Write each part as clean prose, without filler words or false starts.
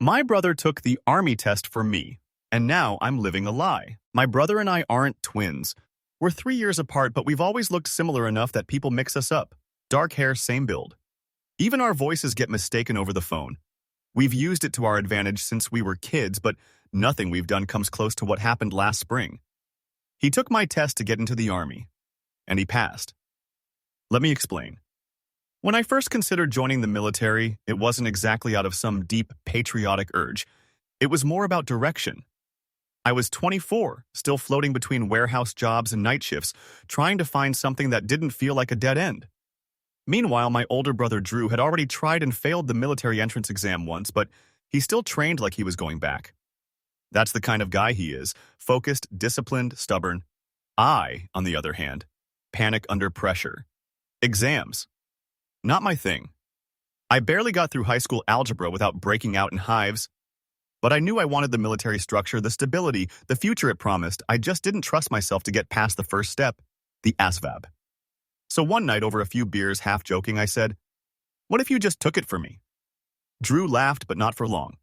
My brother took the army test for me, and now I'm living a lie. My brother and I aren't twins. We're 3 years apart, but we've always looked similar enough that people mix us up. Dark hair, same build. Even our voices get mistaken over the phone. We've used it to our advantage since we were kids, but nothing we've done comes close to what happened last spring. He took my test to get into the army, and he passed. Let me explain. When I first considered joining the military, it wasn't exactly out of some deep patriotic urge. It was more about direction. I was 24, still floating between warehouse jobs and night shifts, trying to find something that didn't feel like a dead end. Meanwhile, my older brother Drew had already tried and failed the military entrance exam once, but he still trained like he was going back. That's the kind of guy he is, focused, disciplined, stubborn. I, on the other hand, panic under pressure. Exams. Not my thing. I barely got through high school algebra without breaking out in hives. But I knew I wanted the military structure, the stability, the future it promised. I just didn't trust myself to get past the first step, the ASVAB. So one night, over a few beers, half joking, I said, "What if you just took it for me?" Drew laughed, but not for long.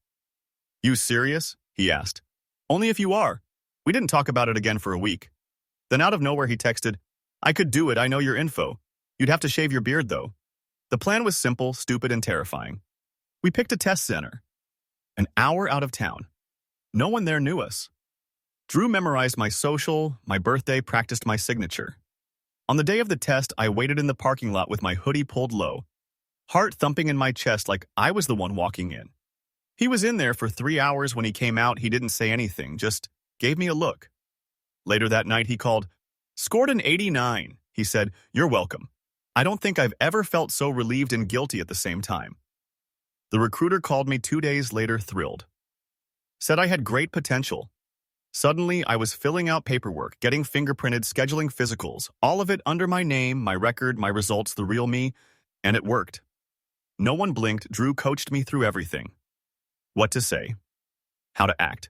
"You serious?" he asked. "Only if you are." We didn't talk about it again for a week. Then out of nowhere he texted, "I could do it, I know your info. You'd have to shave your beard though." The plan was simple, stupid, and terrifying. We picked a test center. An hour out of town. No one there knew us. Drew memorized my social, my birthday, practiced my signature. On the day of the test, I waited in the parking lot with my hoodie pulled low, heart thumping in my chest like I was the one walking in. He was in there for 3 hours. When he came out, he didn't say anything, just gave me a look. Later that night, he called, "Scored an 89. He said, "You're welcome." I don't think I've ever felt so relieved and guilty at the same time. The recruiter called me 2 days later, thrilled. Said I had great potential. Suddenly, I was filling out paperwork, getting fingerprinted, scheduling physicals, all of it under my name, my record, my results, the real me, and it worked. No one blinked. Drew coached me through everything. What to say, how to act.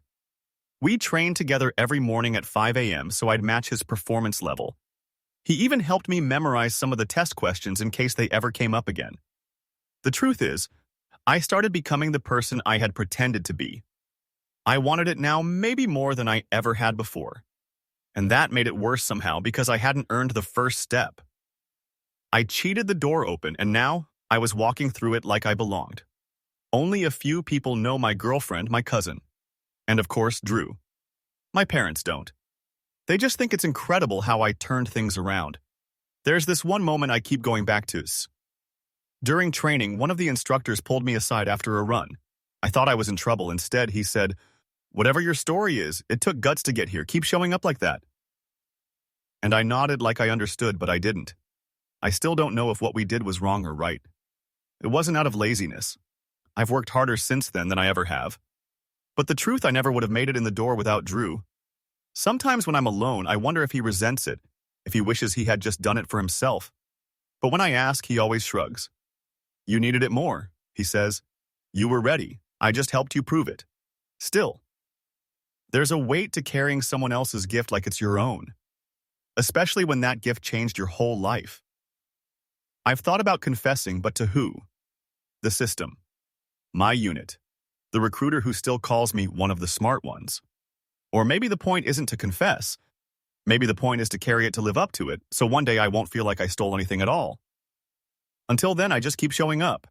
We trained together every morning at 5 a.m. so I'd match his performance level. He even helped me memorize some of the test questions in case they ever came up again. The truth is, I started becoming the person I had pretended to be. I wanted it now maybe more than I ever had before. And that made it worse somehow because I hadn't earned the first step. I cheated the door open, and now I was walking through it like I belonged. Only a few people know my girlfriend, my cousin, and of course, Drew. My parents don't. They just think it's incredible how I turned things around. There's this one moment I keep going back to. During training, one of the instructors pulled me aside after a run. I thought I was in trouble. Instead, he said, "Whatever your story is, it took guts to get here. Keep showing up like that." And I nodded like I understood, but I didn't. I still don't know if what we did was wrong or right. It wasn't out of laziness. I've worked harder since then than I ever have. But the truth, I never would have made it in the door without Drew. Sometimes when I'm alone, I wonder if he resents it, if he wishes he had just done it for himself. But when I ask, he always shrugs. "You needed it more," he says. "You were ready. I just helped you prove it." Still, there's a weight to carrying someone else's gift like it's your own, especially when that gift changed your whole life. I've thought about confessing, but to who? The system. My unit. The recruiter who still calls me one of the smart ones. Or maybe the point isn't to confess. Maybe the point is to carry it, to live up to it, so one day I won't feel like I stole anything at all. Until then, I just keep showing up.